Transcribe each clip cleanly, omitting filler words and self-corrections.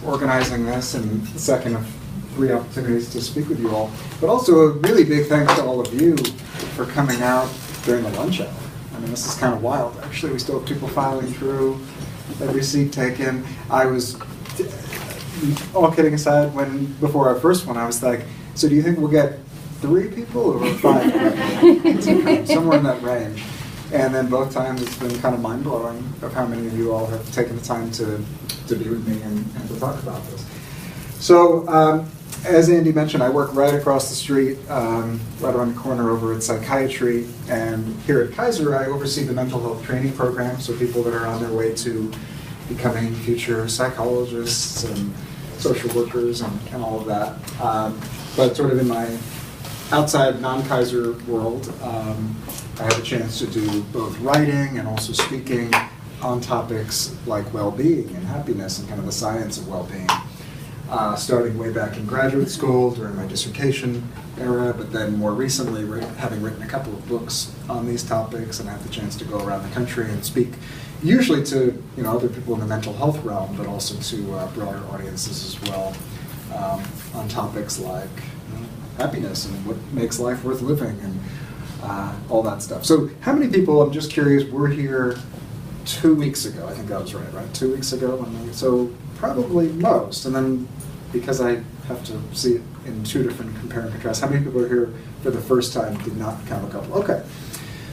organizing this, and the second of 3 opportunities to speak with you all. But also a really big thanks to all of you for coming out during the lunch hour. I mean, this is kind of wild. Actually, we still have people filing through, every seat taken. I was, all kidding aside, before our first one, I was like, so do you think we'll get 3 people or 5 people? Somewhere in that range. And then both times it's been kind of mind-blowing of how many of you all have taken the time to be with me and to talk about this. So, as Andy mentioned, I work right across the street, right around the corner over at Psychiatry, and here at Kaiser I oversee the mental health training program, so people that are on their way to becoming future psychologists and social workers and all of that. But sort of in my outside non-Kaiser world, I have a chance to do both writing and also speaking on topics like well-being and happiness and kind of the science of well-being. Starting way back in graduate school during my dissertation era, but then more recently having written a couple of books on these topics, and I have the chance to go around the country and speak usually to other people in the mental health realm, but also to broader audiences as well, on topics like happiness and what makes life worth living and all that stuff. So how many people, I'm just curious, were here 2 weeks ago? I think that was right? 2 weeks ago? So probably most, and then because I have to see it in 2 different compare and contrast, how many people are here for the first time, did not count a couple? Okay,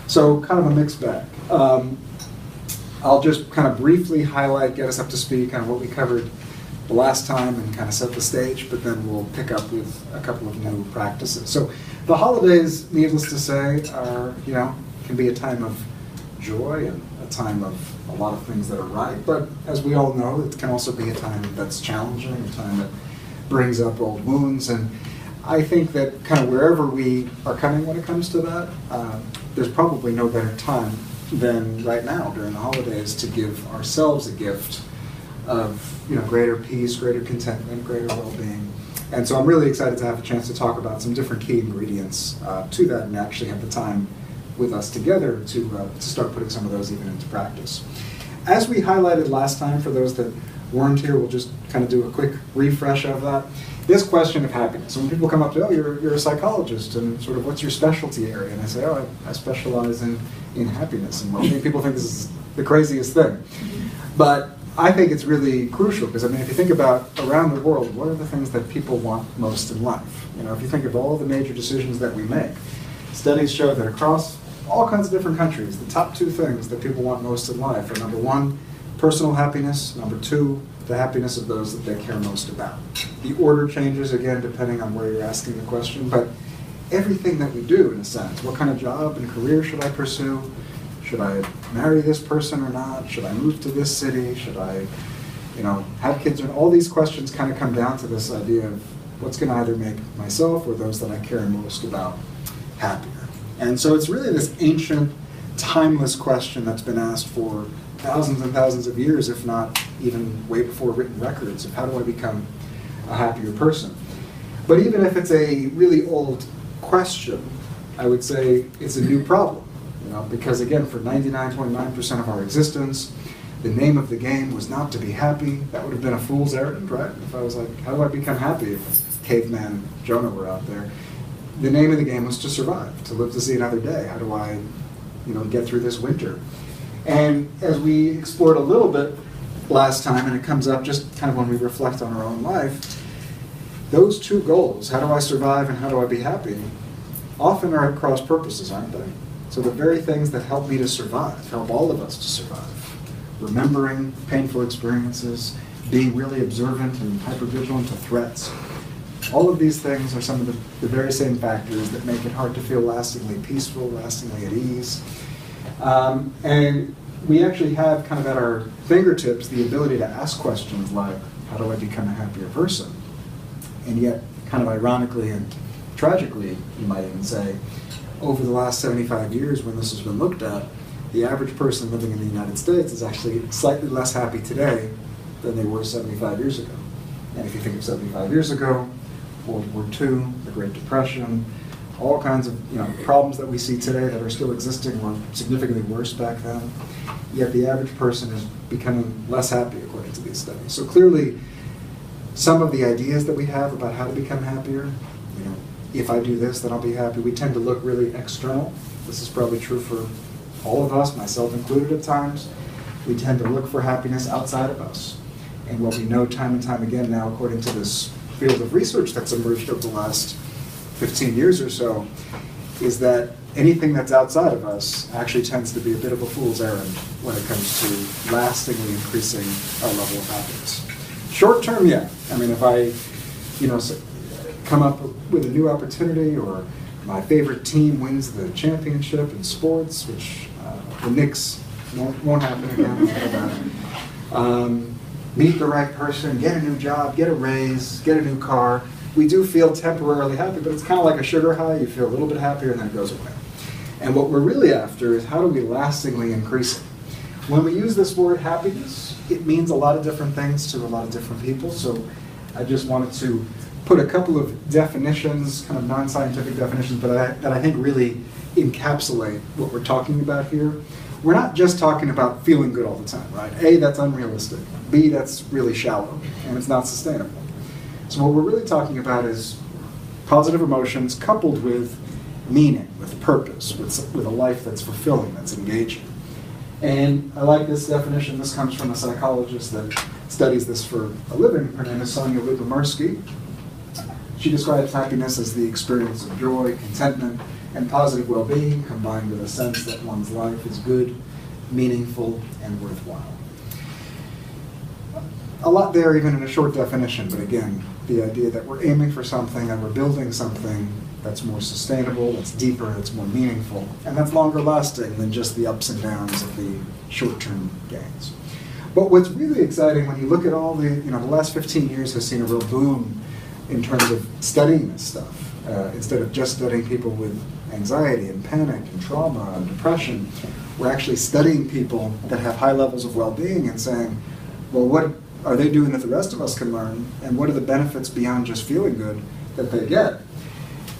so kind of a mixed bag. I'll just kind of briefly highlight, get us up to speed, kind of what we covered the last time and kind of set the stage, but then we'll pick up with a couple of new practices. So the holidays, needless to say, are, can be a time of joy and a time of a lot of things that are right, but as we all know, it can also be a time that's challenging, a time that brings up old wounds, and I think that kind of wherever we are coming when it comes to that, there's probably no better time than right now during the holidays to give ourselves a gift of greater peace, greater contentment, greater well-being. And so I'm really excited to have a chance to talk about some different key ingredients to that, and actually have the time with us together to start putting some of those even into practice. As we highlighted last time, for those that weren't here, we'll just kind of do a quick refresh of that. This question of happiness. So when people come up to, you're a psychologist, and sort of what's your specialty area? And I say, I specialize in happiness and well-being. People think this is the craziest thing. But I think it's really crucial, because if you think about around the world, what are the things that people want most in life? If you think of all the major decisions that we make, studies show that across all kinds of different countries, the top 2 things that people want most in life are, number 1, personal happiness, number 2, the happiness of those that they care most about. The order changes, again, depending on where you're asking the question, but everything that we do, in a sense, what kind of job and career should I pursue? Should I marry this person or not? Should I move to this city? Should I, have kids? And all these questions kind of come down to this idea of what's going to either make myself or those that I care most about happier. And so it's really this ancient, timeless question that's been asked for thousands and thousands of years, if not even way before written records, of how do I become a happier person. But even if it's a really old question, I would say it's a new problem. Because again, for 99.9% of our existence, the name of the game was not to be happy. That would have been a fool's errand, right? If I was like, how do I become happy if caveman Jonah were out there? The name of the game was to survive, to live to see another day. How do I, get through this winter? And as we explored a little bit last time, and it comes up just kind of when we reflect on our own life, those 2 goals, how do I survive and how do I be happy, often are at cross purposes, aren't they? So the very things that help me to survive, help all of us to survive. Remembering painful experiences, being really observant and hypervigilant to threats. All of these things are some of the very same factors that make it hard to feel lastingly peaceful, lastingly at ease. And we actually have kind of at our fingertips the ability to ask questions like, how do I become a happier person? And yet, kind of ironically and tragically, you might even say, over the last 75 years when this has been looked at, the average person living in the United States is actually slightly less happy today than they were 75 years ago. And if you think of 75 years ago, World War II, the Great Depression, all kinds of problems that we see today that are still existing were significantly worse back then. Yet the average person is becoming less happy according to these studies. So clearly, some of the ideas that we have about how to become happier. You know, if I do this, then I'll be happy. We tend to look really external. This is probably true for all of us, myself included at times. We tend to look for happiness outside of us. And what we know time and time again now, according to this field of research that's emerged over the last 15 years or so, is that anything that's outside of us actually tends to be a bit of a fool's errand when it comes to lastingly increasing our level of happiness. Short term, yeah. I mean, if I, come up with a new opportunity, or my favorite team wins the championship in sports, which the Knicks won't happen again. Meet the right person, get a new job, get a raise, get a new car. We do feel temporarily happy, but it's kind of like a sugar high. You feel a little bit happier and then it goes away. And what we're really after is how do we lastingly increase it? When we use this word happiness, it means a lot of different things to a lot of different people. So I just wanted to put a couple of definitions, kind of non-scientific definitions, but that I think really encapsulate what we're talking about here. We're not just talking about feeling good all the time, right? A, that's unrealistic. B, that's really shallow, and it's not sustainable. So what we're really talking about is positive emotions coupled with meaning, with purpose, with a life that's fulfilling, that's engaging. And I like this definition. This comes from a psychologist that studies this for a living. Her name is Sonia Lyubomirsky. She describes happiness as the experience of joy, contentment, and positive well-being combined with a sense that one's life is good, meaningful, and worthwhile. A lot there even in a short definition, but again, the idea that we're aiming for something and we're building something that's more sustainable, that's deeper, that's more meaningful, and that's longer lasting than just the ups and downs of the short-term gains. But what's really exciting when you look at all the last 15 years has seen a real boom in terms of studying this stuff. Instead of just studying people with anxiety and panic and trauma and depression, we're actually studying people that have high levels of well-being and saying, well, what are they doing that the rest of us can learn, and what are the benefits beyond just feeling good that they get?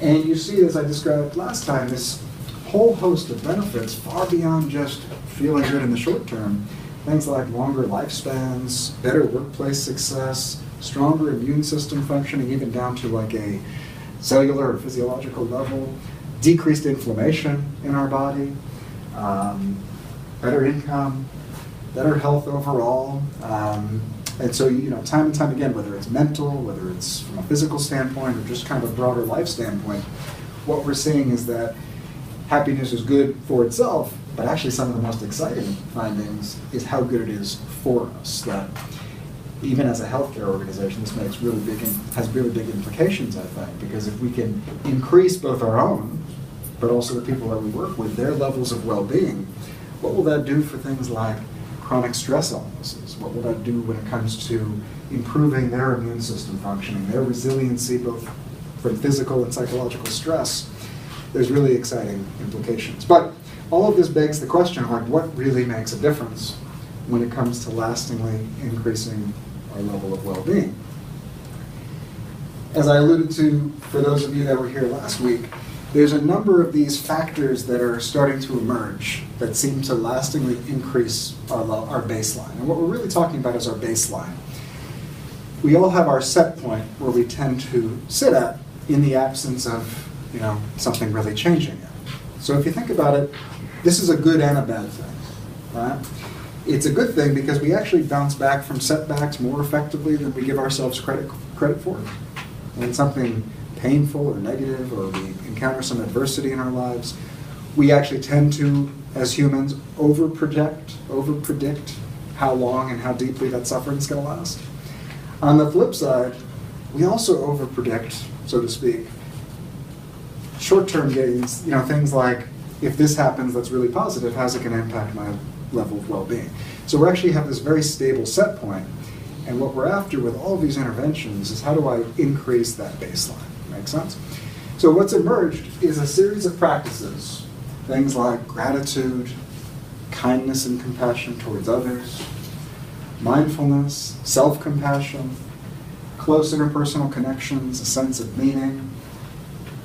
And you see, as I described last time, this whole host of benefits far beyond just feeling good in the short term. Things like longer lifespans, better workplace success, stronger immune system functioning, even down to like a cellular or physiological level, decreased inflammation in our body, better income, better health overall. And so, time and time again, whether it's mental, whether it's from a physical standpoint, or just kind of a broader life standpoint, what we're seeing is that happiness is good for itself, but actually some of the most exciting findings is how good it is for us. That even as a healthcare organization, this has really big implications, I think, because if we can increase both our own, but also the people that we work with, their levels of well-being, what will that do for things like chronic stress illnesses? What will that do when it comes to improving their immune system functioning, their resiliency both from physical and psychological stress? There's really exciting implications. But all of this begs the question of what really makes a difference when it comes to lastingly increasing our level of well-being. As I alluded to, for those of you that were here last week, there's a number of these factors that are starting to emerge that seem to lastingly increase our baseline. And what we're really talking about is our baseline. We all have our set point where we tend to sit at in the absence of something really changing it. So if you think about it, this is a good and a bad thing, right? It's a good thing because we actually bounce back from setbacks more effectively than we give ourselves credit for. When something painful or negative, or we encounter some adversity in our lives, we actually tend to, as humans, overpredict how long and how deeply that suffering is going to last. On the flip side, we also overpredict, so to speak, short-term gains, things like, if this happens that's really positive, how's it going to impact my level of well-being? So we actually have this very stable set point, and what we're after with all of these interventions is how do I increase that baseline? Make sense? So what's emerged is a series of practices, things like gratitude, kindness and compassion towards others, mindfulness, self-compassion, close interpersonal connections, a sense of meaning,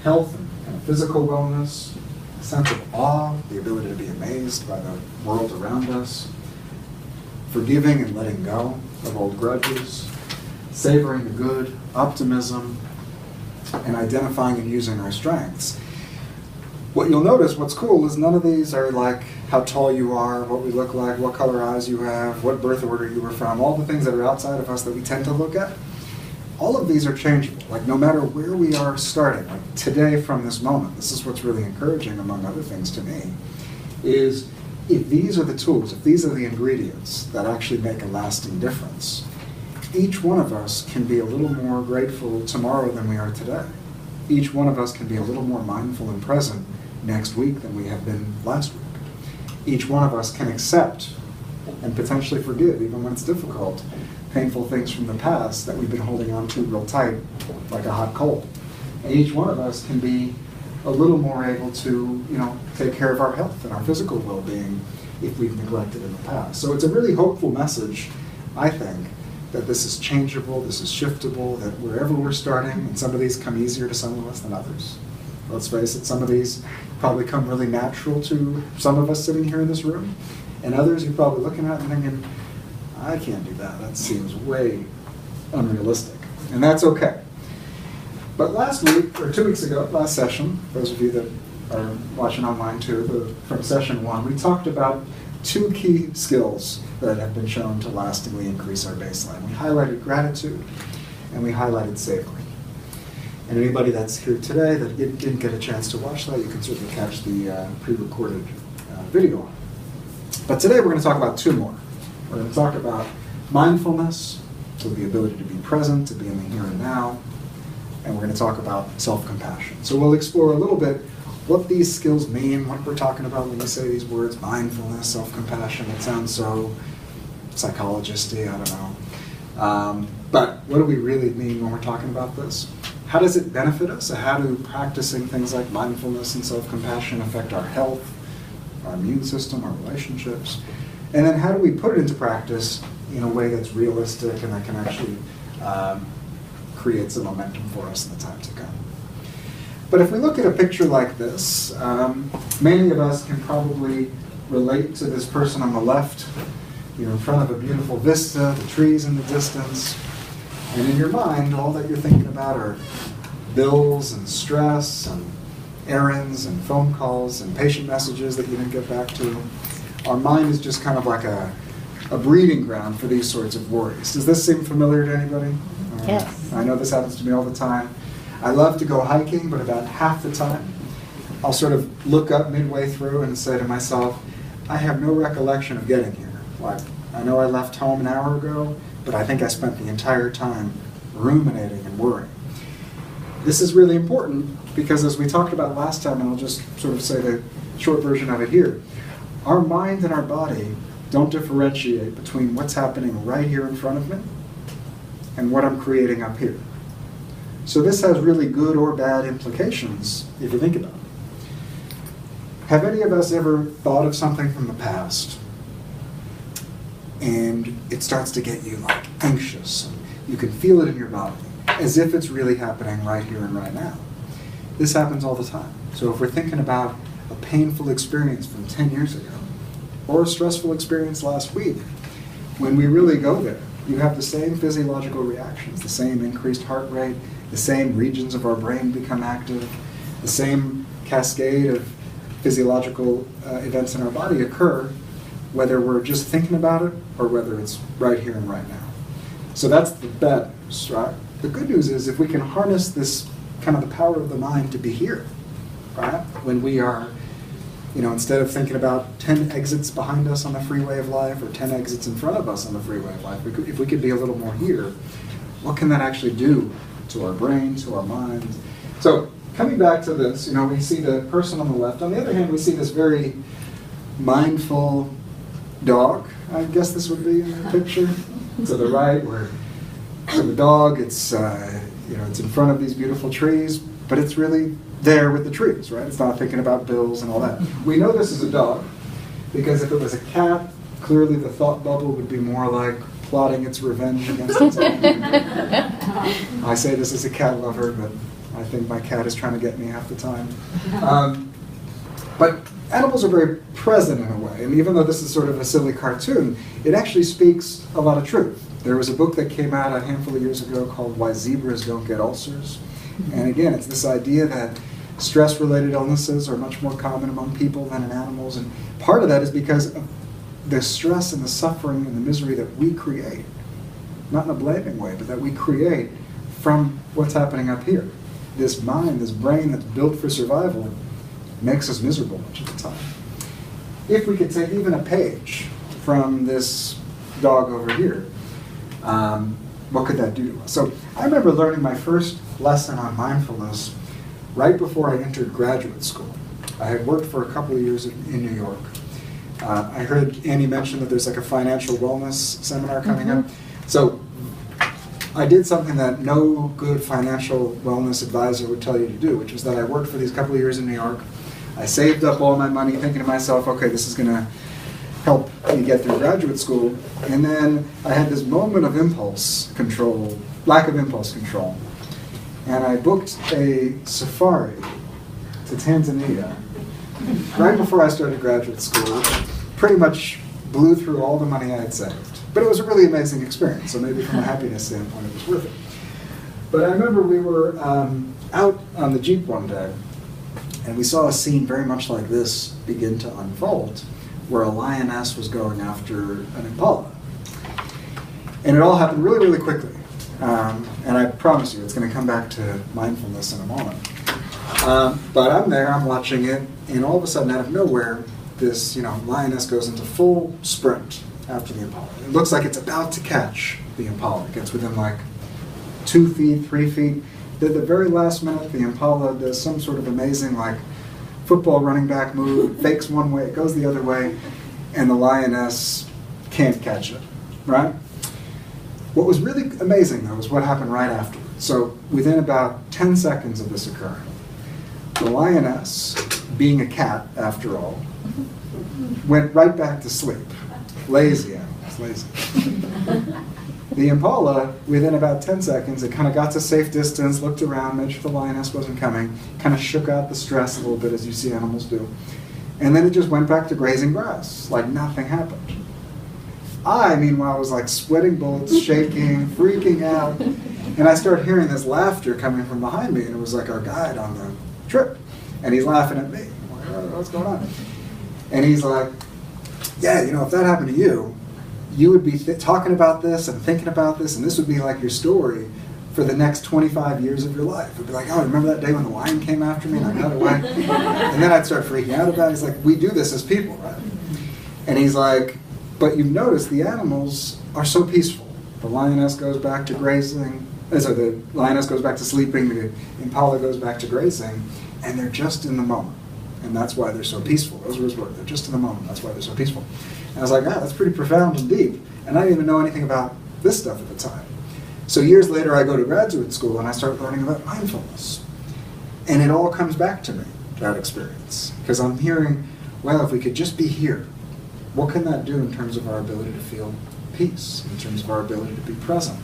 health and physical wellness, a sense of awe, the ability to be amazed by the world around us, forgiving and letting go of old grudges, savoring the good, optimism, and identifying and using our strengths. What you'll notice, what's cool, is none of these are like how tall you are, what we look like, what color eyes you have, what birth order you were from, all the things that are outside of us that we tend to look at. All of these are changeable. Like no matter where we are starting, like today from this moment, this is what's really encouraging among other things to me, is if these are the tools, if these are the ingredients that actually make a lasting difference, each one of us can be a little more grateful tomorrow than we are today. Each one of us can be a little more mindful and present next week than we have been last week. Each one of us can accept and potentially forgive, even when it's difficult, painful things from the past that we've been holding on to real tight, like a hot coal. And each one of us can be a little more able to, take care of our health and our physical well-being if we've neglected in the past. So it's a really hopeful message, I think, that this is changeable, this is shiftable, that wherever we're starting, and some of these come easier to some of us than others. Let's face it, some of these probably come really natural to some of us sitting here in this room, and others you're probably looking at and thinking, I can't do that. That seems way unrealistic. And that's okay. But last week, or 2 weeks ago, last session, those of you that are watching online too, from session 1, we talked about 2 key skills that have been shown to lastingly increase our baseline. We highlighted gratitude, and we highlighted savoring. And anybody that's here today that didn't get a chance to watch that, you can certainly catch the pre-recorded video on it. But today we're going to talk about 2 more. We're going to talk about mindfulness, so the ability to be present, to be in the here and now, and we're going to talk about self-compassion. So we'll explore a little bit what these skills mean, what we're talking about when we say these words, mindfulness, self-compassion. It sounds so psychologist-y, I don't know. But what do we really mean when we're talking about this? How does it benefit us? How do practicing things like mindfulness and self-compassion affect our health, our immune system, our relationships? And then how do we put it into practice in a way that's realistic and that can actually create some momentum for us in the time to come? But if we look at a picture like this, many of us can probably relate to this person on the left, in front of a beautiful vista, the trees in the distance, and in your mind, all that you're thinking about are bills and stress and errands and phone calls and patient messages that you didn't get back to. Our mind is just kind of like a breeding ground for these sorts of worries. Does this seem familiar to anybody? Yes. I know this happens to me all the time. I love to go hiking, but about half the time, I'll sort of look up midway through and say to myself, I have no recollection of getting here. Like, I know I left home an hour ago, but I think I spent the entire time ruminating and worrying. This is really important because as we talked about last time, and I'll just sort of say the short version of it here, our mind and our body don't differentiate between what's happening right here in front of me and what I'm creating up here. So this has really good or bad implications if you think about it. Have any of us ever thought of something from the past and it starts to get you like anxious? And you can feel it in your body as if it's really happening right here and right now. This happens all the time. So if we're thinking about a painful experience from 10 years ago or a stressful experience last week, when we really go there, you have the same physiological reactions, the same increased heart rate, the same regions of our brain become active, the same cascade of physiological events in our body occur, whether we're just thinking about it or whether it's right here and right now. So that's the bad news, right? The good news is if we can harness this kind of the power of the mind to be here, right? When we are, instead of thinking about 10 exits behind us on the freeway of life or 10 exits in front of us on the freeway of life, if we could be a little more here, what can that actually do to our brain, to our mind? So coming back to this, we see the person on the left. On the other hand, we see this very mindful dog, I guess this would be in the picture. To the right, where for the dog, it's it's in front of these beautiful trees, but it's really there with the trees, right? It's not thinking about bills and all that. We know this is a dog because if it was a cat, clearly the thought bubble would be more like plotting its revenge against its owner. I say this as a cat lover, but I think my cat is trying to get me half the time. But animals are very present in a way, and even though this is sort of a silly cartoon, it actually speaks a lot of truth. There was a book that came out a handful of years ago called Why Zebras Don't Get Ulcers. And again, it's this idea that stress-related illnesses are much more common among people than in animals. And part of that is because of the stress and the suffering and the misery that we create. Not in a blaming way, but that we create from what's happening up here. This mind, this brain that's built for survival makes us miserable much of the time. If we could take even a page from this dog over here, what could that do to us? So I remember learning my first lesson on mindfulness right before I entered graduate school. I had worked for a couple of years in New York. I heard Annie mention that there's like a financial wellness seminar coming up. So I did something that no good financial wellness advisor would tell you to do, which was that I worked for these couple of years in New York. I saved up all my money thinking to myself, okay, this is going to help me get through graduate school. And then I had this moment of impulse control, lack of impulse control. And I booked a safari to Tanzania right before I started graduate school. Pretty much blew through all the money I had saved. But it was a really amazing experience, so maybe from a happiness standpoint it was worth it. But I remember we were out on the Jeep one day, and we saw a scene very much like this begin to unfold, where a lioness was going after an impala. And it all happened really, really quickly. And I promise you, it's going to come back to mindfulness in a moment. But I'm there, I'm watching it, and all of a sudden, out of nowhere, this lioness goes into full sprint after the impala. It looks like it's about to catch the impala. It gets within like 2 feet, 3 feet. At the very last minute, the impala does some sort of amazing football running back move, fakes one way, it goes the other way, and the lioness can't catch it, right? What was really amazing, though, was what happened right afterwards. So within about 10 seconds of this occurring, the lioness, being a cat after all, went right back to sleep. Lazy animals, lazy. The impala, within about 10 seconds, it kind of got to safe distance, looked around, made sure the lioness wasn't coming, kind of shook out the stress a little bit, as you see animals do. And then it just went back to grazing grass, like nothing happened. I, meanwhile, was sweating bullets, shaking, freaking out, and I started hearing this laughter coming from behind me, and it was our guide on the trip. And he's laughing at me. I'm like, oh, what's going on? And he's like, yeah, if that happened to you, you would be talking about this and thinking about this, and this would be like your story for the next 25 years of your life. It would be like, oh, remember that day when the lion came after me and I got away? And then I'd start freaking out about it. He's like, we do this as people, right? And he's like, but you've noticed the animals are so peaceful. The lioness goes back to grazing, so the lioness goes back to sleeping, the impala goes back to grazing, and they're just in the moment. And that's why they're so peaceful. Those were his words. They're just in the moment. That's why they're so peaceful. And I was like, that's pretty profound and deep. And I didn't even know anything about this stuff at the time. So years later, I go to graduate school and I start learning about mindfulness. And it all comes back to me, that experience. Because I'm hearing, well, if we could just be here, what can that do in terms of our ability to feel peace, in terms of our ability to be present?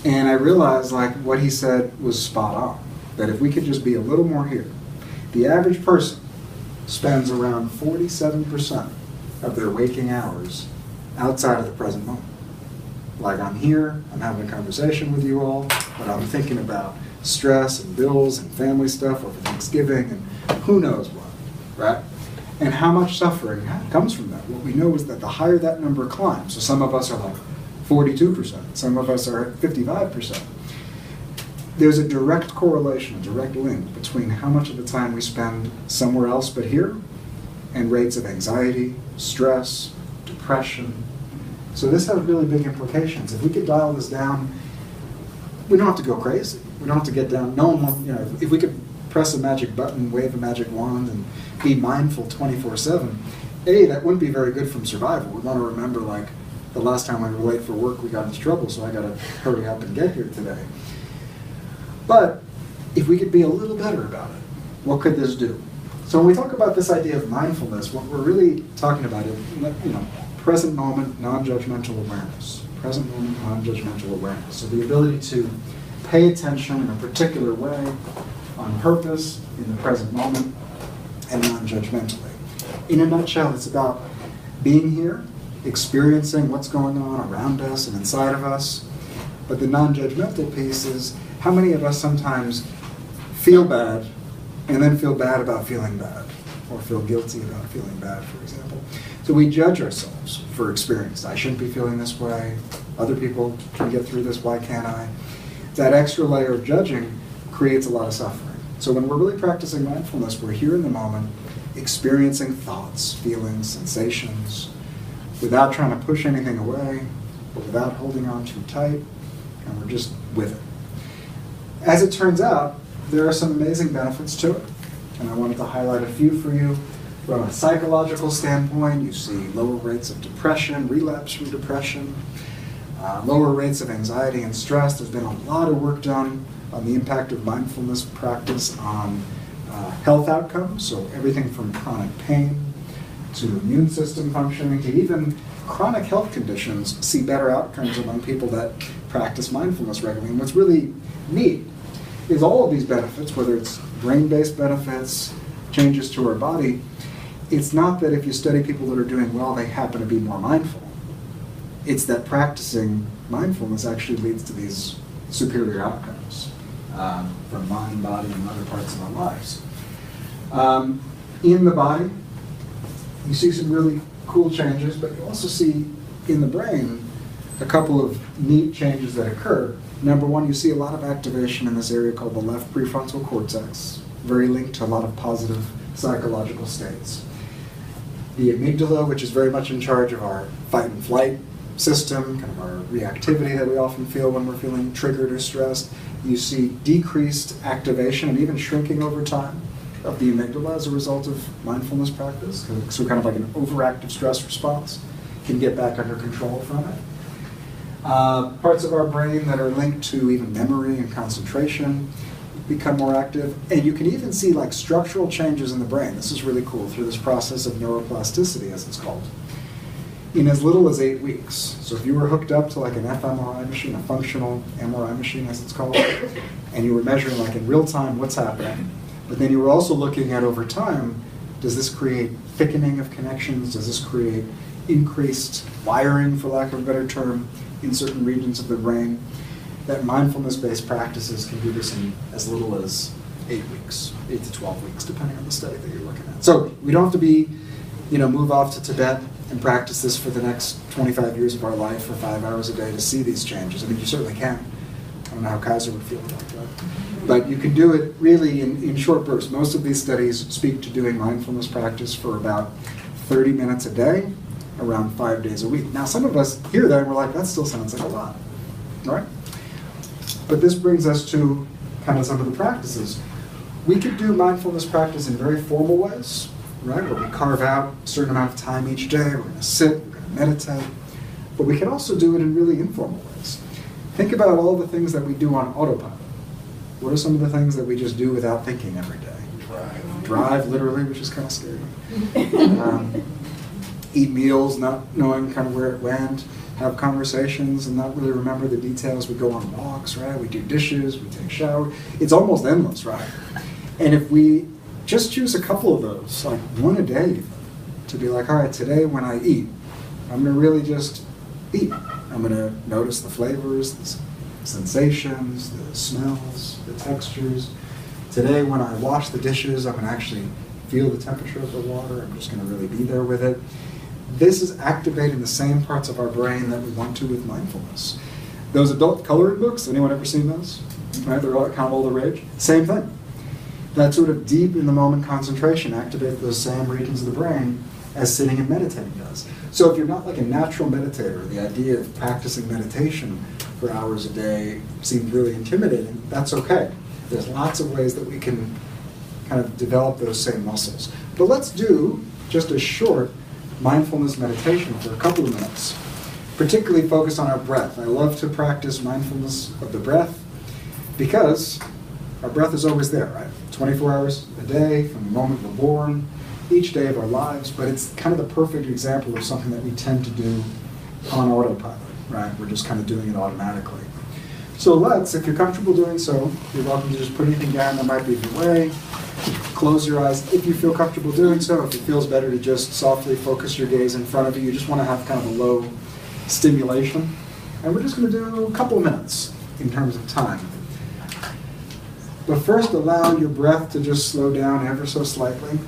And I realized what he said was spot on, that if we could just be a little more here. The average person spends around 47% of their waking hours outside of the present moment. I'm here, I'm having a conversation with you all, but I'm thinking about stress and bills and family stuff over Thanksgiving and who knows what, right? And how much suffering comes from that. What we know is that the higher that number climbs, so some of us are 42%, some of us are at 55%. There's a direct correlation, a direct link between how much of the time we spend somewhere else but here and rates of anxiety, stress, depression. So this has really big implications. If we could dial this down, we don't have to go crazy. We don't have to get down. No one, if we could press a magic button, wave a magic wand, and be mindful 24/7, that wouldn't be very good from survival. We want to remember the last time we were late for work, we got into trouble, so I got to hurry up and get here today. But if we could be a little better about it, what could this do? So when we talk about this idea of mindfulness, what we're really talking about is, present moment, non-judgmental awareness. Present moment, non-judgmental awareness. So the ability to pay attention in a particular way, on purpose, in the present moment, and non-judgmentally. In a nutshell, it's about being here experiencing what's going on around us and inside of us. But the non-judgmental piece is how many of us sometimes feel bad and then feel bad about feeling bad, or feel guilty about feeling bad, for example. So we judge ourselves for experience. I shouldn't be feeling this way. Other people can get through this, why can't I? That extra layer of judging creates a lot of suffering. So when we're really practicing mindfulness, we're here in the moment, experiencing thoughts, feelings, sensations, without trying to push anything away, but without holding on too tight, and we're just with it. As it turns out, there are some amazing benefits to it, and I wanted to highlight a few for you. From a psychological standpoint, you see lower rates of depression, relapse from depression, lower rates of anxiety and stress. There's been a lot of work done on the impact of mindfulness practice on health outcomes, so everything from chronic pain to immune system functioning to even chronic health conditions see better outcomes among people that practice mindfulness regularly. And what's really neat is all of these benefits, whether it's brain-based benefits, changes to our body, it's not that if you study people that are doing well, they happen to be more mindful. It's that practicing mindfulness actually leads to these superior outcomes from mind, body, and other parts of our lives. In the body, you see some really cool changes, but you also see in the brain a couple of neat changes that occur. Number one, you see a lot of activation in this area called the left prefrontal cortex, very linked to a lot of positive psychological states. The amygdala, which is very much in charge of our fight and flight system, kind of our reactivity that we often feel when we're feeling triggered or stressed. You see decreased activation and even shrinking over time of the amygdala as a result of mindfulness practice. So kind of like an overactive stress response can get back under control from it. Parts of our brain that are linked to even memory and concentration become more active. And you can even see like structural changes in the brain. This is really cool through this process of neuroplasticity, as it's called, in as little as 8 weeks. So if you were hooked up to like an fMRI machine, a functional MRI machine as it's called, and you were measuring like in real time what's happening, but then you were also looking at over time, does this create thickening of connections? Does this create increased wiring, for lack of a better term, in certain regions of the brain? That mindfulness-based practices can do this in as little as 8 weeks, 8 to 12 weeks, depending on the study that you're looking at. So we don't have to be, move off to Tibet and practice this for the next 25 years of our life for 5 hours a day to see these changes. I mean, you certainly can. I don't know how Kaiser would feel about that. But you can do it really in short bursts. Most of these studies speak to doing mindfulness practice for about 30 minutes a day, around 5 days a week. Now, some of us hear that and we're like, that still sounds like a lot, right? But this brings us to kind of some of the practices. We could do mindfulness practice in very formal ways, right? Where we carve out a certain amount of time each day, we're going to sit, we're going to meditate. But we can also do it in really informal ways. Think about all the things that we do on autopilot. What are some of the things that we just do without thinking every day? Drive, literally, which is kind of scary. Eat meals, not knowing kind of where it went. Have conversations and not really remember the details. We go on walks, right? We do dishes, we take a shower. It's almost endless, right? And if we just choose a couple of those, like one a day even, to be like, all right, today when I eat, I'm going to really just eat. I'm going to notice the flavors, the sensations, the smells, the textures. Today when I wash the dishes, I'm going to actually feel the temperature of the water. I'm just going to really be there with it. This is activating the same parts of our brain that we want to with mindfulness. Those adult coloring books, anyone ever seen those? Right, they're all kind of all the rage. Same thing. That sort of deep in the moment concentration activates those same regions of the brain as sitting and meditating does. So if you're not like a natural meditator, the idea of practicing meditation for hours a day seems really intimidating. That's okay. There's lots of ways that we can kind of develop those same muscles. But let's do just a short mindfulness meditation for a couple of minutes, particularly focused on our breath. I love to practice mindfulness of the breath because our breath is always there, right? 24 hours a day from the moment we're born, each day of our lives, but it's kind of the perfect example of something that we tend to do on autopilot, right? We're just kind of doing it automatically. So let's, if you're comfortable doing so, you're welcome to just put anything down that might be in your way. close your eyes if you feel comfortable doing so. If it feels better to just softly focus your gaze in front of you, you just want to have kind of a low stimulation. And we're just going to do a couple of minutes in terms of time. But first, allow your breath to just slow down ever so slightly.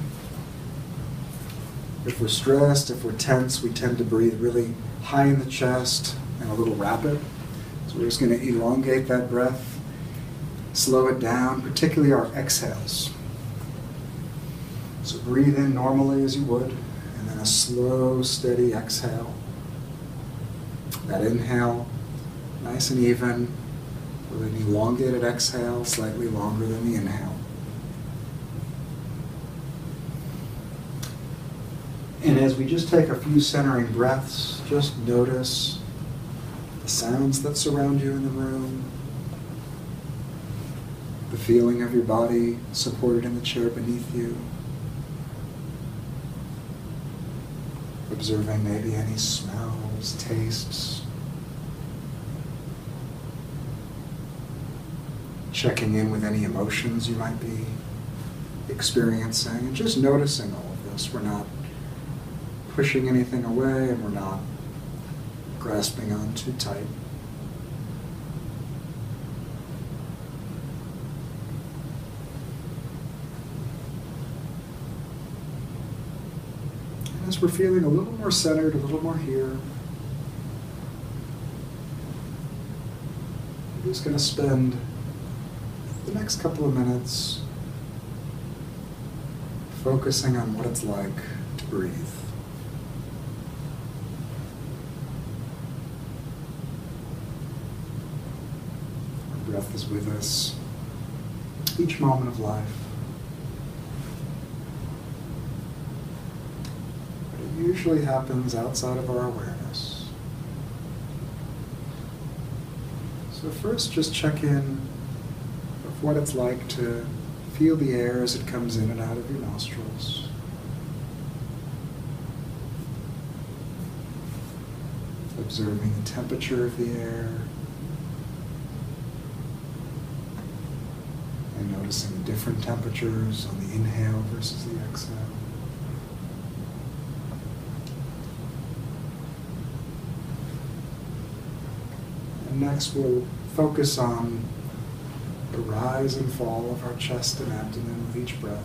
If we're stressed, if we're tense, we tend to breathe really high in the chest and a little rapid. So we're just going to elongate that breath, slow it down, particularly our exhales. So breathe in normally as you would, and then a slow, steady exhale. That inhale, nice and even, with an elongated exhale, slightly longer than the inhale. And as we just take a few centering breaths, just notice the sounds that surround you in the room, the feeling of your body supported in the chair beneath you, observing maybe any smells, tastes, checking in with any emotions you might be experiencing, and just noticing all of this. We're not pushing anything away, and we're not grasping on too tight. And as we're feeling a little more centered, a little more here, we're just going to spend the next couple of minutes focusing on what it's like to breathe. Our breath is with us each moment of life. But it usually happens outside of our awareness. So first, just check in of what it's like to feel the air as it comes in and out of your nostrils. Observing the temperature of the air and noticing the different temperatures on the inhale versus the exhale. And next we'll focus on the rise and fall of our chest and abdomen with each breath.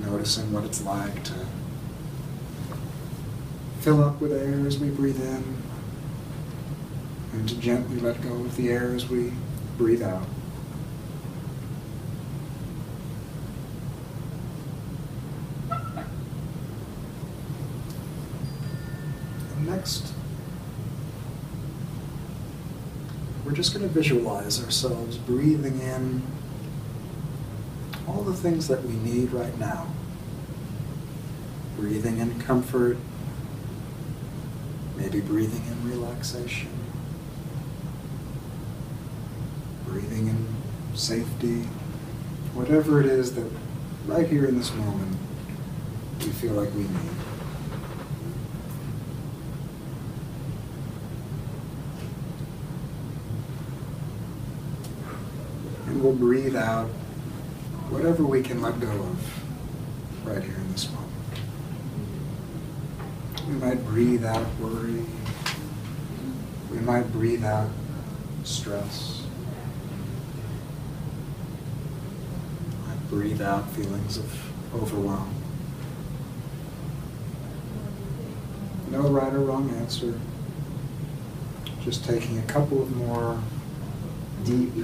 Noticing what it's like to fill up with air as we breathe in, and to gently let go of the air as we breathe out. And next, we're just going to visualize ourselves breathing in all the things that we need right now. Breathing in comfort, maybe breathing in relaxation, breathing in safety, whatever it is that right here in this moment we feel like we need. And we'll breathe out whatever we can let go of right here in this moment. We might breathe out worry. We might breathe out stress. We might breathe out feelings of overwhelm. No right or wrong answer. Just taking a couple of more deep,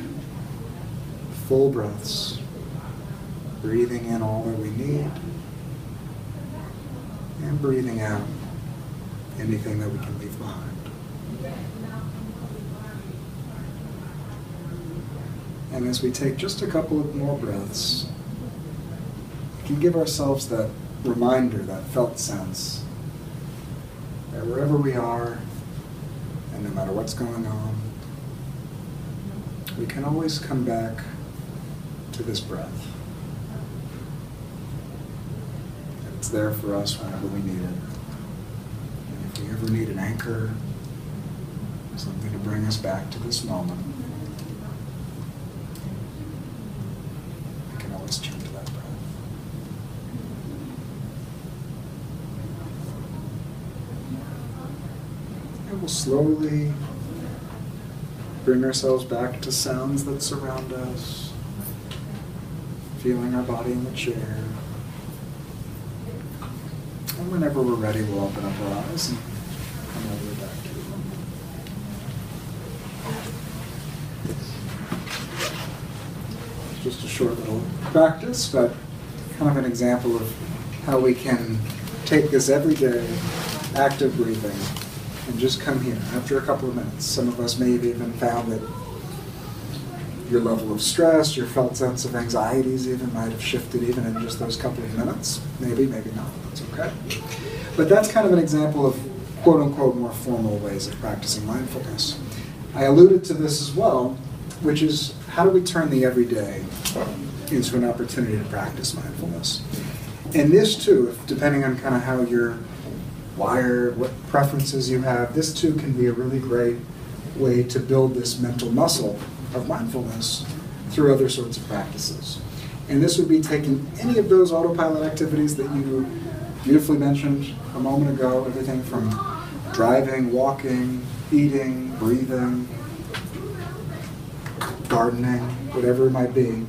full breaths, breathing in all that we need, and breathing out anything that we can leave behind. And as we take just a couple of more breaths, we can give ourselves that reminder, that felt sense, that wherever we are, and no matter what's going on, we can always come back to this breath. And it's there for us whenever we need it. And if we ever need an anchor, something to bring us back to this moment, always turn to that breath. And we'll slowly bring ourselves back to sounds that surround us, feeling our body in the chair. And whenever we're ready, we'll open up our eyes and come all the way back to it. It's just a short little practice, but kind of an example of how we can take this everyday active breathing and just come here after a couple of minutes. Some of us may have even found that your level of stress, your felt sense of anxieties even might have shifted even in just those couple of minutes. Maybe, maybe not. That's okay. But that's kind of an example of quote-unquote more formal ways of practicing mindfulness. I alluded to this as well, which is how do we turn the everyday into an opportunity to practice mindfulness? And this too, depending on kind of how you're wired, what preferences you have, this too can be a really great way to build this mental muscle of mindfulness through other sorts of practices. And this would be taking any of those autopilot activities that you beautifully mentioned a moment ago, everything from driving, walking, eating, breathing, gardening, whatever it might be.